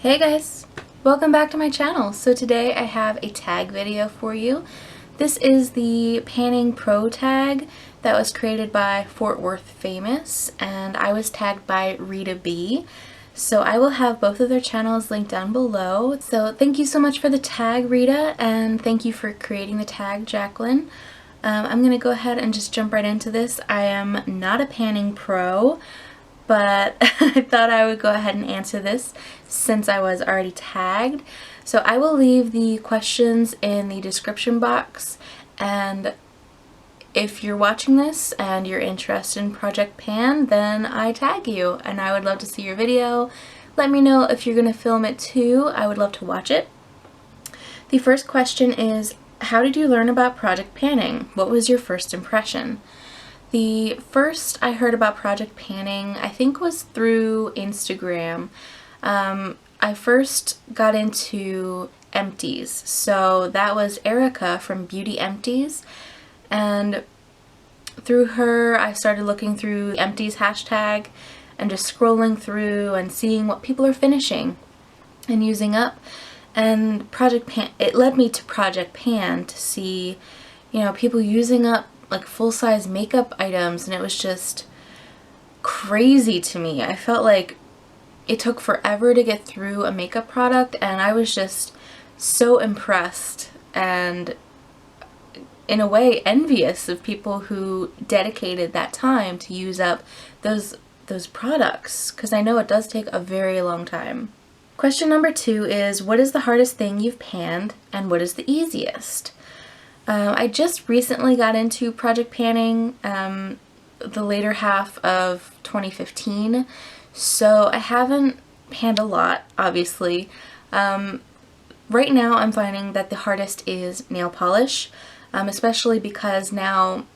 Hey guys! Welcome back to my channel. So today I have a tag video for you. This is the Panning Pro tag that was created by Fort Worth Famous, and I was tagged by Rita B. So I will have both of their channels linked down below. So thank you so much for the tag, Rita, and thank you for creating the tag, Jacqueline. I'm going to go ahead and just jump right into this. I am not a panning pro, but I thought I would go ahead and answer this since I was already tagged. So I will leave the questions in the description box, and if you're watching this and you're interested in Project Pan, then I tag you and I would love to see your video. Let me know if you're going to film it too. I would love to watch it. The first question is, how did you learn about Project Panning? What was your first impression? The first I heard about Project Panning, I think, was through Instagram. I first got into empties, so that was Erica from Beauty Empties, and through her I started looking through the empties hashtag and just scrolling through and seeing what people are finishing and using up, and Project Pan, it led me to Project Pan to see, people using up like full-size makeup items, and it was just crazy to me. I felt like it took forever to get through a makeup product, and I was just so impressed and in a way envious of people who dedicated that time to use up those products, because I know it does take a very long time. Question number 2 is, what is the hardest thing you've panned and what is the easiest? I just recently got into Project Panning the later half of 2015, so I haven't panned a lot, obviously. Right now I'm finding that the hardest is nail polish, especially because now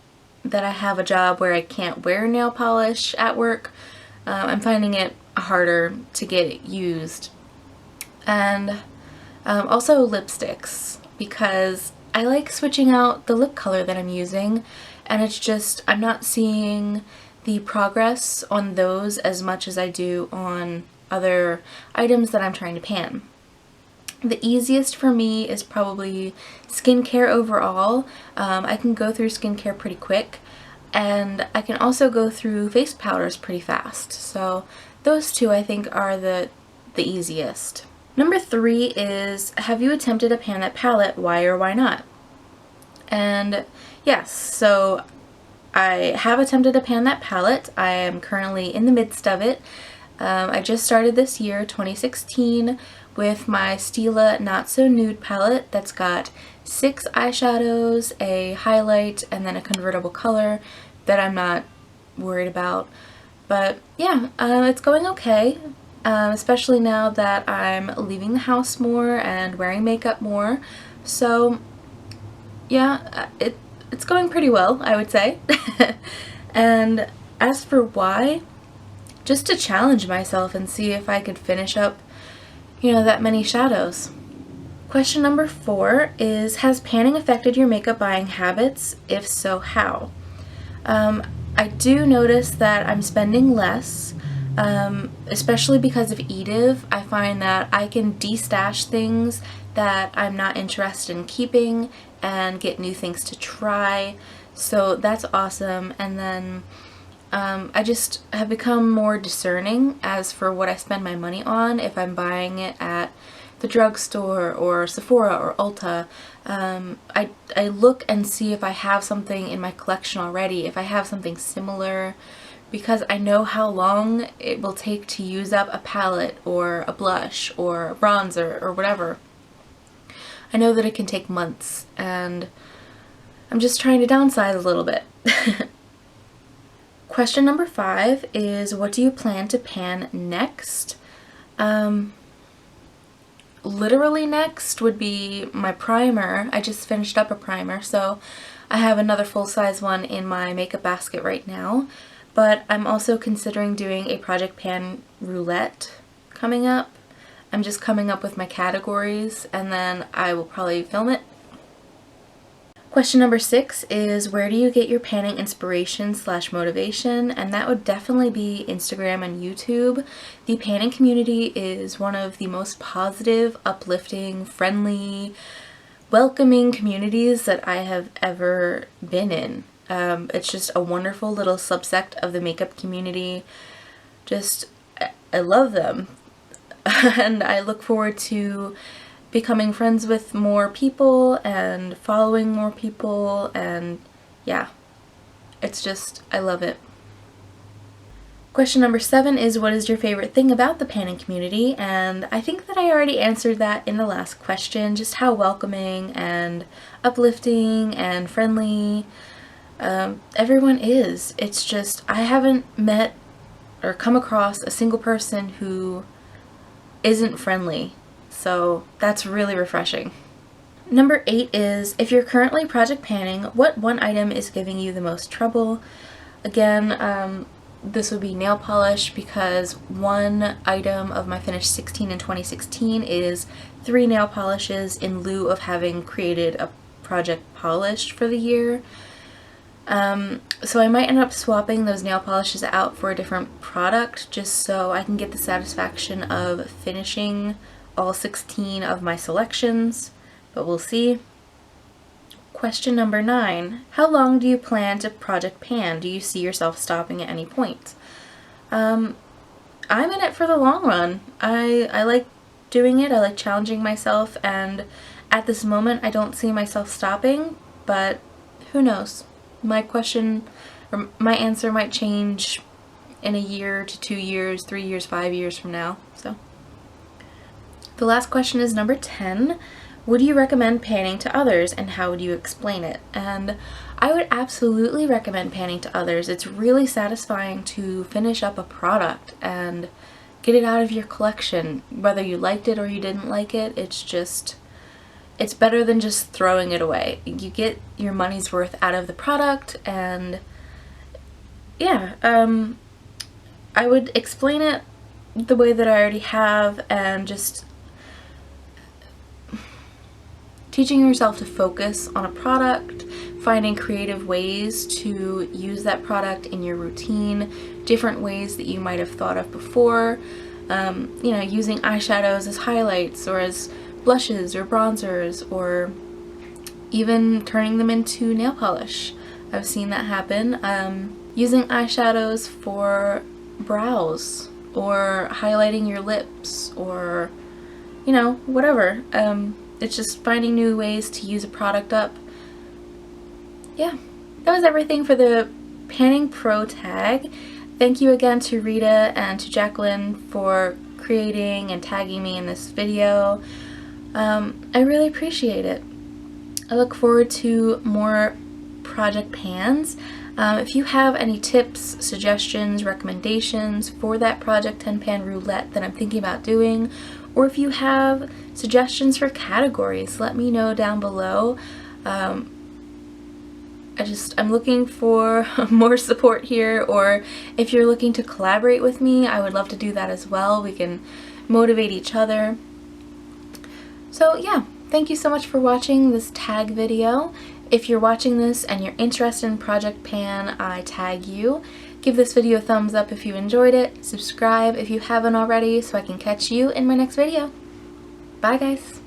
that I have a job where I can't wear nail polish at work, I'm finding it harder to get it used. And also lipsticks, because I like switching out the lip color that I'm using, and it's just, I'm not seeing the progress on those as much as I do on other items that I'm trying to pan. The easiest for me is probably skincare overall. I can go through skincare pretty quick, and I can also go through face powders pretty fast. So those two I think are the easiest. Number 3 is, have you attempted to pan that palette? Why or why not? And yes, so I have attempted to pan that palette. I am currently in the midst of it. I just started this year, 2016, with my Stila Not So Nude palette that's got 6 eyeshadows, a highlight, and then a convertible color that I'm not worried about. But yeah, it's going okay. Especially now that I'm leaving the house more and wearing makeup more. So yeah, it's going pretty well, I would say. And as for why, just to challenge myself and see if I could finish up, that many shadows. Question number 4 is, has panning affected your makeup buying habits? If so, how? I do notice that I'm spending less. Especially because of youve. I find that I can destash things that I'm not interested in keeping and get new things to try, so that's awesome. And then I just have become more discerning as for what I spend my money on. If I'm buying it at the drugstore or Sephora or Ulta, I look and see if I have something in my collection already, if I have something similar, because I know how long it will take to use up a palette or a blush or a bronzer or whatever. I know that it can take months, and I'm just trying to downsize a little bit. Question number 5 is, what do you plan to pan next? Literally next would be my primer. I just finished up a primer, so I have another full-size one in my makeup basket right now. But I'm also considering doing a Project Pan roulette coming up. I'm just coming up with my categories, and then I will probably film it. Question number 6 is, where do you get your panning inspiration / motivation? And that would definitely be Instagram and YouTube. The panning community is one of the most positive, uplifting, friendly, welcoming communities that I have ever been in. It's just a wonderful little subsect of the makeup community. I love them. And I look forward to becoming friends with more people and following more people, and yeah, I love it. Question number 7 is, what is your favorite thing about the panning community? And I think that I already answered that in the last question, just how welcoming and uplifting and friendly everyone is. It's just, I haven't met or come across a single person who isn't friendly. So that's really refreshing. Number 8 is, if you're currently project panning, what one item is giving you the most trouble? Again, this would be nail polish, because one item of my finished 16 in 2016 is 3 nail polishes in lieu of having created a project polished for the year. So I might end up swapping those nail polishes out for a different product just so I can get the satisfaction of finishing all 16 of my selections, but we'll see. Question number 9. How long do you plan to project pan? Do you see yourself stopping at any point? I'm in it for the long run. I like doing it, I like challenging myself, and at this moment I don't see myself stopping, but who knows? My answer might change in a year to 2 years, 3 years, 5 years from now, so. The last question is number 10. Would you recommend panning to others, and how would you explain it? And I would absolutely recommend panning to others. It's really satisfying to finish up a product and get it out of your collection. Whether you liked it or you didn't like it, it's better than just throwing it away. You get your money's worth out of the product, and yeah, I would explain it the way that I already have, and just teaching yourself to focus on a product, finding creative ways to use that product in your routine, different ways that you might have thought of before, using eyeshadows as highlights or as blushes or bronzers, or even turning them into nail polish. I've seen that happen. Using eyeshadows for brows, or highlighting your lips, or whatever. It's just finding new ways to use a product up. Yeah, that was everything for the Panning Pro tag. Thank you again to Rita and to Jacqueline for creating and tagging me in this video. I really appreciate it. I look forward to more project pans. If you have any tips, suggestions, recommendations for that Project 10 Pan Roulette that I'm thinking about doing, or if you have suggestions for categories, let me know down below. I'm looking for more support here, or if you're looking to collaborate with me, I would love to do that as well. We can motivate each other. So yeah, thank you so much for watching this tag video. If you're watching this and you're interested in Project Pan, I tag you. Give this video a thumbs up if you enjoyed it. Subscribe if you haven't already so I can catch you in my next video. Bye guys!